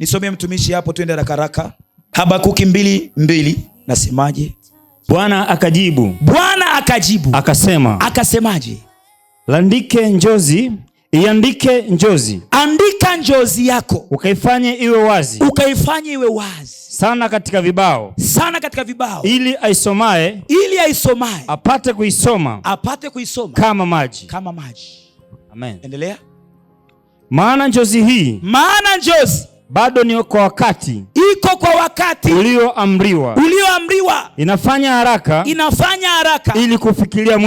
Nisomee mtumishi hapo, twende haraka haraka. Habakuki 2:2 nasemaje? Bwana akajibu. Bwana akajibu. Akasema. Akasemaje? Iandike njozi. Andika njozi yako. Ukaifanye iwe wazi. Ukaifanye iwe wazi. Sana katika vibao. Ili aisomae. Apate kuisoma. Kama maji. Amen. Endelea. Maana njozi bado ni kwa wakati. Iko kwa wakati ulioamriwa. Inafanya haraka. Ili kufikiria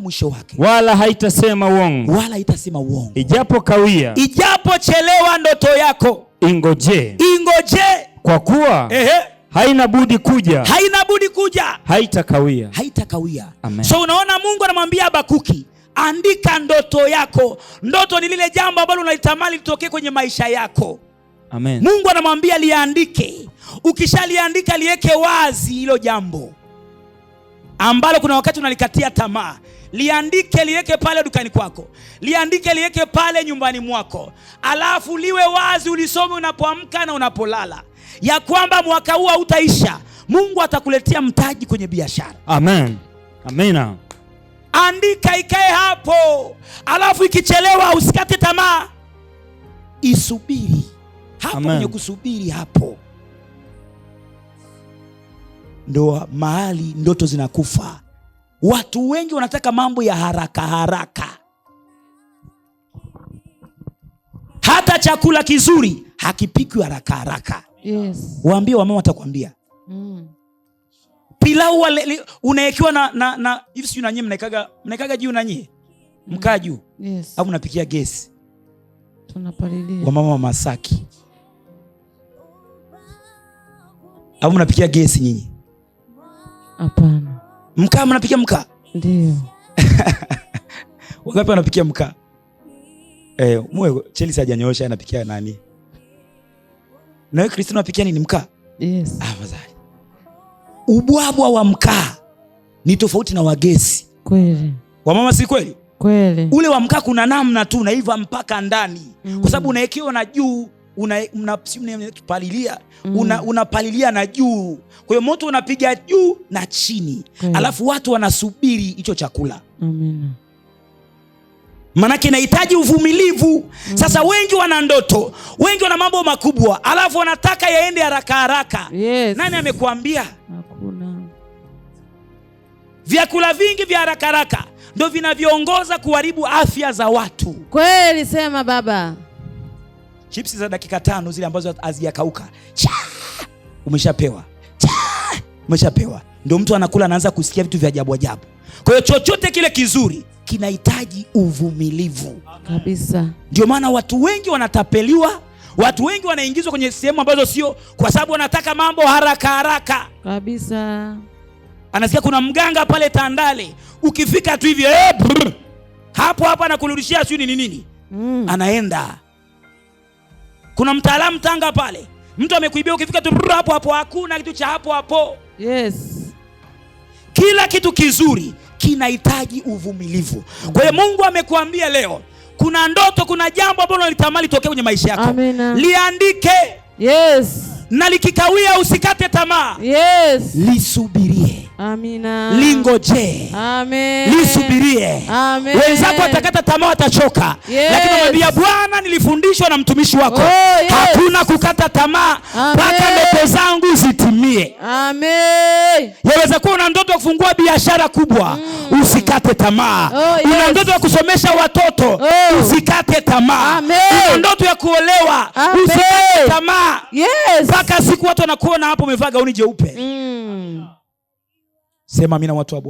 mwisho wake. Wala haitasema uongo. Ijapo kawia. Ijapo chelewa ndoto yako. Ingoje. Kwa kuwa haina budi kuja. Haitakawia. Amen. So unaona Mungu anamwambia Habakuki, andika ndoto yako. Ndoto ni lile jambo ambalo unalitamani litokee kwenye maisha yako. Amen. Mungu anamwambia liandike. Ukishaliandika liweke wazi hilo jambo ambalo kuna wakati unalikatia tamaa. Liandike, liweke pale dukani kwako. Liandike, liweke pale nyumbani mwako. Alafu liwe wazi, ulisome unapoamka na unapolala, ya kwamba mwaka huu hautaisha. Mungu atakuletea mtaji kwenye biashara. Amen. Amina. Andika, ikae hapo. Alafu ikichelewa usikate tamaa. Isubiri. Hapo kwenye kusubiri hapo ndo mahali ndoto zinakufa. Watu wengi wanataka mambo ya haraka. Hata chakula kizuri hakipikwi haraka. Yes. Waambie wamama, watakwambia. Pilau unaekiwa na hivi, sio na nyinyi mnaikaga juu na nyinyi mkaa juu. Yes. Au mnapikia gesi? Tunapalilia. Wamama wa Masaki. Au mnapikia gesi nyinyi? Hapana. Mkaa mnapikia mkaa? Ndio. Wangapi wanapikia mkaa? Mwe Chelsea hajanyoosha, anapikia nani? Na wewe Kristo unapikia nini, mkaa? Yes. Mazali. Ubwabwa wa mkaa ni tofauti na wa gesi. Kweli. Wamama, si kweli? Kweli. Ule wa mkaa kuna namna tu na hivyo mpaka ndani. Kwa sababu unaekewa na juu, unapalilia na juu. Kwa hiyo moto unapiga juu na chini. Alafu watu wanasubiri hicho chakula. Amina. Manake inahitaji uvumilivu. Sasa wengi wana ndoto, wengi wana mambo makubwa, alafu wanataka yaende haraka. Yes. Nani amekuambia? Hakuna. Vyakula vingi vya haraka ndio vinavyoongoza kuharibu afya za watu. Kweli, sema baba. Chipsi za dakika 5 zile ambazo hazijakauka. Umeshapewa. Ndio mtu anakula, anaanza kusikia vitu vya ajabu. Kwa hiyo chochote kile kizuri kinahitaji uvumilivu. Kabisa. Ndio maana watu wengi wanatapeliwa, watu wengi wanaingizwa kwenye sehemu ambazo sio, kwa sababu wanataka mambo haraka. Kabisa. Anasikia kuna mganga pale Tandale, ukifika tu hivi hapo anakurudishia sio nini. Anaenda. Kuna mtaalamu Tanga pale, mtu amekuibia, ukifika tu hapo hakuna kitu cha hapo. Yes. Kila kitu kizuri kinahitaji uvumilivu. Kwa hiyo Mungu amekuambia leo, kuna ndoto, kuna jambo ambalo unalitamani litokee kwenye maisha yako. Amina. Liandike. Yes. Na likikawia usikate tamaa. Yes. Lisubirie. Amina. Lingoje. Amen. Lisubirie. Amen. Wenzako watakata tamaa, watachoka. Yes. Lakini mwambie, Bwana, nilifundishwa na mtumishi wako. Yes. Hakuna kukata tamaa mpaka ndoto zangu zitimie. Amen. Yaweza kuwa una ndoto ya kufungua biashara kubwa. Usikate tamaa. Yes. Una ndoto ya kusomesha watoto. Usikate tamaa. Una ndoto ya kuolewa. Usikate tamaa. Yes. Mpaka siku watu wanakuona hapo umevaa gauni jeupe. Sema amina, watu wa Bwana.